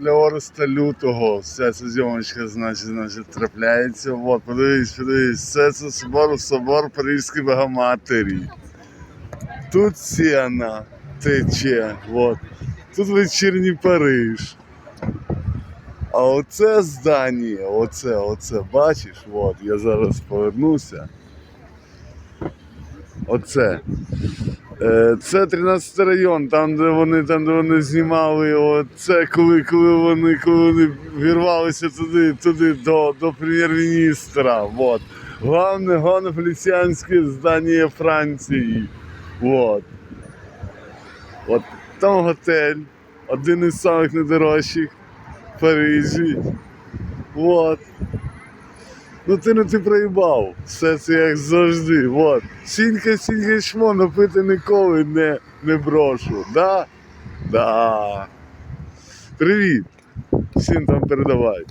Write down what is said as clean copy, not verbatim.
для Ореста Лютого. Вся ця зйомочка, значить, трапляється. От, подивись, все це собор Паризької Богоматері. Тут Сена тече, от. Тут вечірній Париж. А оце здання, оце, бачиш, от, я зараз повернуся. Оце. Це 13-й район, там де вони знімали, оце, коли вони вірвалися туди до прем'єр-міністра. Вот. Головне поліціянське здання Франції. Вот. От там готель, один із самих найдорожчих в Парижі. Вот. Ну ти проїбав, все це як завжди, вот. Сінька, шмо, напити ніколи не брошу, да? Да. Привіт, всім там передавай.